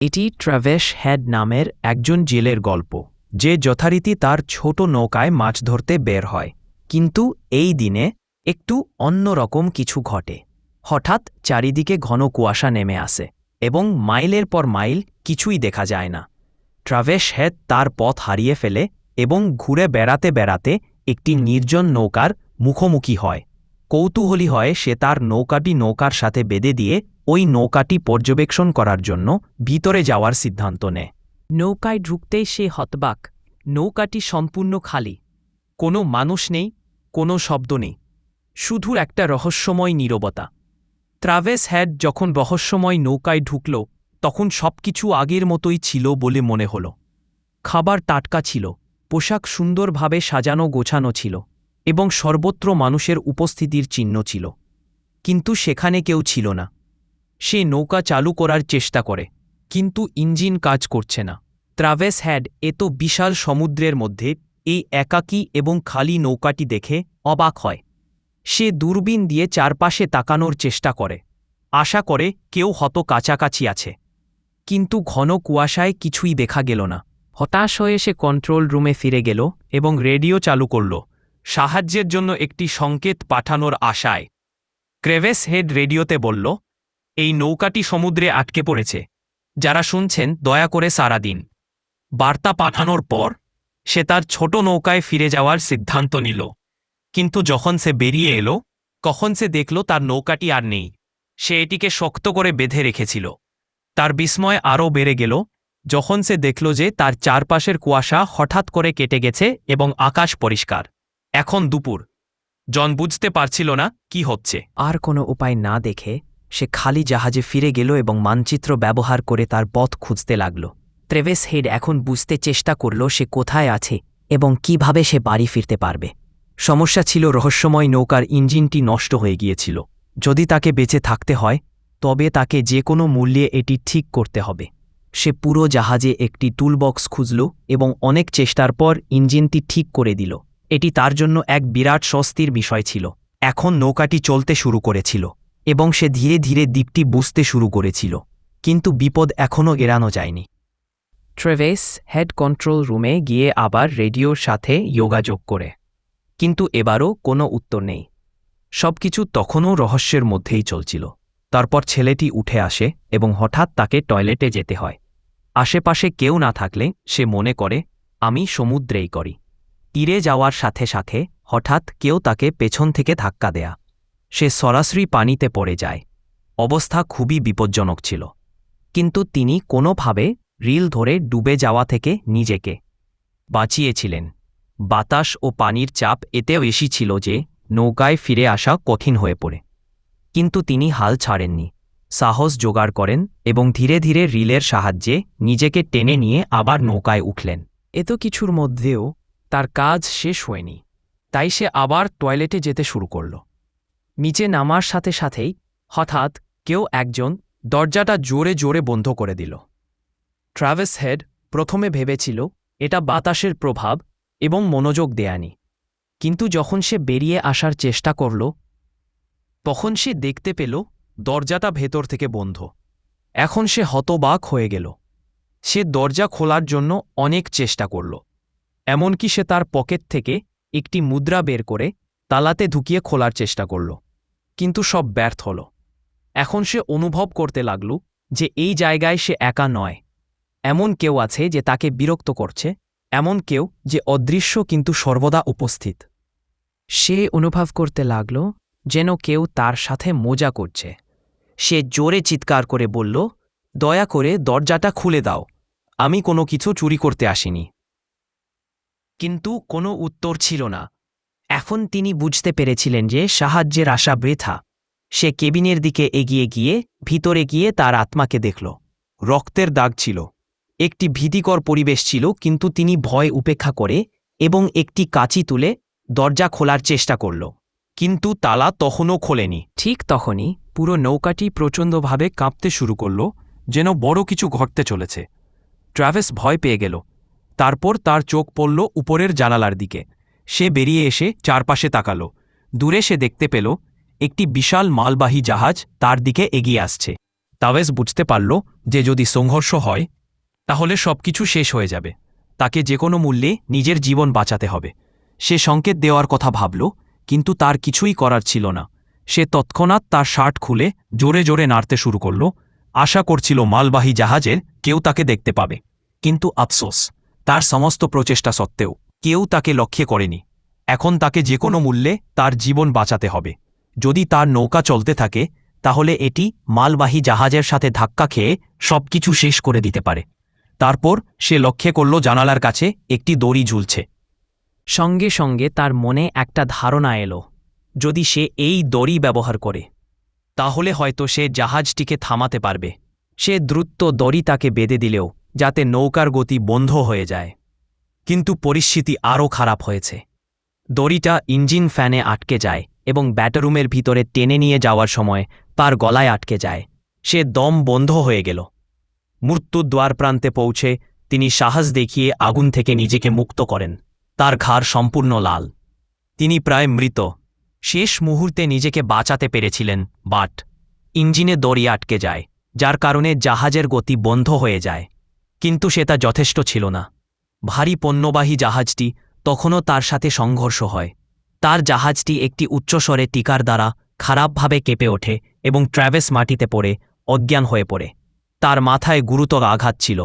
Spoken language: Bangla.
এটি ট্রাভেস হেড নামের একজন জেলের গল্প, যে যথারীতি তার ছোট নৌকায় মাছ ধরতে বের হয়। কিন্তু এই দিনে একটু অন্যরকম কিছু ঘটে। হঠাৎ চারিদিকে ঘন কুয়াশা নেমে আসে এবং মাইলের পর মাইল কিছুই দেখা যায় না। ট্রাভেস হেড তার পথ হারিয়ে ফেলে এবং ঘুরে বেড়াতে বেড়াতে একটি নির্জন নৌকার মুখোমুখি হয়। কৌতূহলী হয় সে তার নৌকাটি নৌকার সাথে বেঁধে দিয়ে ওই নৌকাটি পর্যবেক্ষণ করার জন্য ভিতরে যাওয়ার সিদ্ধান্ত নেয়। নৌকায় ঢুকতেই সে হতবাক। নৌকাটি সম্পূর্ণ খালি, কোনো মানুষ নেই, কোনো শব্দ নেই, শুধু একটা রহস্যময় নীরবতা। ট্রাভেস হেড যখন রহস্যময় নৌকায় ঢুকল তখন সবকিছু আগের মতোই ছিল বলে মনে হল। খাবার টাটকা ছিল, পোশাক সুন্দরভাবে সাজানো গোছানো ছিল এবং সর্বত্র মানুষের উপস্থিতির চিহ্ন ছিল। কিন্তু সেখানে কেউ ছিল না। সে নৌকা চালু করার চেষ্টা করে, কিন্তু ইঞ্জিন কাজ করছে না। ট্রাভেস হেড এত বিশাল সমুদ্রের মধ্যে এই একাকী এবং খালি নৌকাটি দেখে অবাক হয়। সে দূরবীন দিয়ে চারপাশে তাকানোর চেষ্টা করে, আশা করে কেউ হয়তো কাছাকাছি আছে। কিন্তু ঘন কুয়াশায় কিছুই দেখা গেল না। হতাশ হয়ে সে কন্ট্রোল রুমে ফিরে গেল এবং রেডিও চালু করল, সাহায্যের জন্য একটি সংকেত পাঠানোর আশায়। ট্রাভেস হেড রেডিওতে বলল, এই নৌকাটি সমুদ্রে আটকে পড়েছে, যারা শুনছেন দয়া করে সারা দিন। বার্তা পাঠানোর পর সে তার ছোট নৌকায় ফিরে যাওয়ার সিদ্ধান্ত নিল। কিন্তু যখন সে বেরিয়ে এলো তখন সে দেখল তার নৌকাটি আর নেই। সে এটিকে শক্ত করে বেঁধে রেখেছিল। তার বিস্ময় আরও বেড়ে গেল যখন সে দেখল যে তার চারপাশের কুয়াশা হঠাৎ করে কেটে গেছে এবং আকাশ পরিষ্কার। এখন দুপুর। জন বুঝতে পারছিল না কি হচ্ছে। আর কোনো উপায় না দেখে সে খালি জাহাজে ফিরে গেল এবং মানচিত্র ব্যবহার করে তার পথ খুঁজতে লাগল। ট্রাভেস হেড এখন বুঝতে চেষ্টা করল সে কোথায় আছে এবং কিভাবে সে বাড়ি ফিরতে পারবে। সমস্যা ছিল রহস্যময় নৌকার ইঞ্জিনটি নষ্ট হয়ে গিয়েছিল। যদি তাকে বেঁচে থাকতে হয় তবে তাকে যে কোনো মূল্যে এটি ঠিক করতে হবে। সে পুরো জাহাজে একটি টুলবক্স খুঁজল এবং অনেক চেষ্টার পর ইঞ্জিনটি ঠিক করে দিল। এটি তার জন্য এক বিরাট স্বস্তির বিষয় ছিল। এখন নৌকাটি চলতে শুরু করেছিল এবং সে ধীরে ধীরে দ্বীপটি বুঝতে শুরু করেছিল। কিন্তু বিপদ এখনও এড়ানো যায়নি। ট্রাভেস হেড কন্ট্রোল রুমে গিয়ে আবার রেডিওর সাথে যোগাযোগ করে, কিন্তু এবারও কোনো উত্তর নেই। সবকিছু তখনও রহস্যের মধ্যেই চলছিল। তারপর ছেলেটি উঠে আসে এবং হঠাৎ তাকে টয়লেটে যেতে হয়। আশেপাশে কেউ না থাকলে সে মনে করে, আমি সমুদ্রেই করি। তীরে যাওয়ার সাথে সাথে হঠাৎ কেউ তাকে পেছন থেকে ধাক্কা দেয়া। সে সরাসরি পানিতে পড়ে যায়। অবস্থা খুবই বিপজ্জনক ছিল, কিন্তু তিনি কোনোভাবে রিল ধরে ডুবে যাওয়া থেকে নিজেকে বাঁচিয়েছিলেন। বাতাস ও পানির চাপ এতেও বেশি ছিল যে নৌকায় ফিরে আসা কঠিন হয়ে পড়ে। কিন্তু তিনি হাল ছাড়েননি, সাহস জোগাড় করেন এবং ধীরে ধীরে রিলের সাহায্যে নিজেকে টেনে নিয়ে আবার নৌকায় উঠলেন। এত কিছুর মধ্যেও তার কাজ শেষ হয়নি, তাই সে আবার টয়লেটে যেতে শুরু করল। নিচে নামার সাথে সাথেই হঠাৎ কেউ একজন দরজাটা জোরে জোরে বন্ধ করে দিল। ট্রাভেস হেড প্রথমে ভেবেছিল এটা বাতাসের প্রভাব এবং মনোযোগ দেয়নি, কিন্তু যখন সে বেরিয়ে আসার চেষ্টা করল তখন সে দেখতে পেল দরজাটা ভেতর থেকে বন্ধ। এখন সে হতবাক হয়ে গেল। সে দরজা খোলার জন্য অনেক চেষ্টা করল, এমনকি সে তার পকেট থেকে একটি মুদ্রা বের করে তালাতে ঢুকিয়ে খোলার চেষ্টা করল, কিন্তু সব ব্যর্থ হল। এখন সে অনুভব করতে লাগল যে এই জায়গায় সে একা নয়। এমন কেউ আছে যে তাকে বিরক্ত করছে, এমন কেউ যে অদৃশ্য কিন্তু সর্বদা উপস্থিত। সে অনুভব করতে লাগল যেন কেউ তার সাথে মজা করছে। সে জোরে চিৎকার করে বলল, দয়া করে দরজাটা খুলে দাও, আমি কোনো কিছু চুরি করতে আসিনি। কিন্তু কোনো উত্তর ছিল না। এখন তিনি বুঝতে পেরেছিলেন যে সাহায্যের আশা বৃথা। সে কেবিনের দিকে এগিয়ে গিয়ে ভিতরে গিয়ে তার আত্মাকে দেখল। রক্তের দাগ ছিল, একটি ভীতিকর পরিবেশ ছিল, কিন্তু তিনি ভয় উপেক্ষা করে এবং একটি কাঁচি তুলে দরজা খোলার চেষ্টা করল, কিন্তু তালা তখনও খোলেনি। ঠিক তখনই পুরো নৌকাটি প্রচণ্ডভাবে কাঁপতে শুরু করল, যেন বড় কিছু ঘটতে চলেছে। ট্রাভেস ভয় পেয়ে গেল। তারপর তার চোখ পড়ল উপরের জানালার দিকে। সে বেরিয়ে এসে চারপাশে তাকাল। দূরে সে দেখতে পেল একটি বিশাল মালবাহী জাহাজ তার দিকে এগিয়ে আসছে। ট্রাভেস বুঝতে পারল যে যদি সংঘর্ষ হয় তাহলে সবকিছু শেষ হয়ে যাবে। তাকে যে কোনো মূল্যে নিজের জীবন বাঁচাতে হবে। সে সংকেত দেওয়ার কথা ভাবল, কিন্তু তার কিছুই করার ছিল না। সে তৎক্ষণাৎ তার শার্ট খুলে জোরে জোরে নাড়তে শুরু করল, আশা করছিল মালবাহী জাহাজের কেউ তাকে দেখতে পাবে। কিন্তু আফসোস, তার সমস্ত প্রচেষ্টা সত্ত্বেও কেউ তাকে লক্ষ্য করেনি। এখন তাকে যে কোনো মূল্যে তার জীবন বাঁচাতে হবে। যদি তার নৌকা চলতে থাকে তাহলে এটি মালবাহী জাহাজের সাথে ধাক্কা খেয়ে সবকিছু শেষ করে দিতে পারে। তারপর সে লক্ষ্য করল জানালার কাছে একটি দড়ি ঝুলছে। সঙ্গে সঙ্গে তার মনে একটা ধারণা এলো, যদি সে এই দড়ি ব্যবহার করে তাহলে হয়তো সে জাহাজটিকে থামাতে পারবে। সে দ্রুত দড়ি তাকে বেঁধে দিলেও যাতে নৌকার গতি বন্ধ হয়ে যায়। কিন্তু পরিস্থিতি আরও খারাপ হয়েছে। দড়িটা ইঞ্জিন ফ্যানে আটকে যায় এবং ব্যাটারুমের ভিতরে টেনে নিয়ে যাওয়ার সময় তার গলায় আটকে যায়। সে দম বন্ধ হয়ে গেল। মৃত্যুর দ্বারপ্রান্তে পৌঁছে তিনি সাহস দেখিয়ে আগুন থেকে নিজেকে মুক্ত করেন। তার ঘাড় সম্পূর্ণ লাল। তিনি প্রায় মৃত। শেষ মুহূর্তে নিজেকে বাঁচাতে পেরেছিলেন, বাট ইঞ্জিনে দড়ি আটকে যায়, যার কারণে জাহাজের গতি বন্ধ হয়ে যায়। কিন্তু সেটা যথেষ্ট ছিল না। ভারী পণ্যবাহী জাহাজটি তখনও তার সাথে সংঘর্ষ হয়। তার জাহাজটি একটি উচ্চস্বরে টিকার দ্বারা খারাপভাবে কেঁপে ওঠে এবং ট্র্যাভেস মাটিতে পড়ে অজ্ঞান হয়ে পড়ে। তার মাথায় গুরুতর আঘাত ছিল।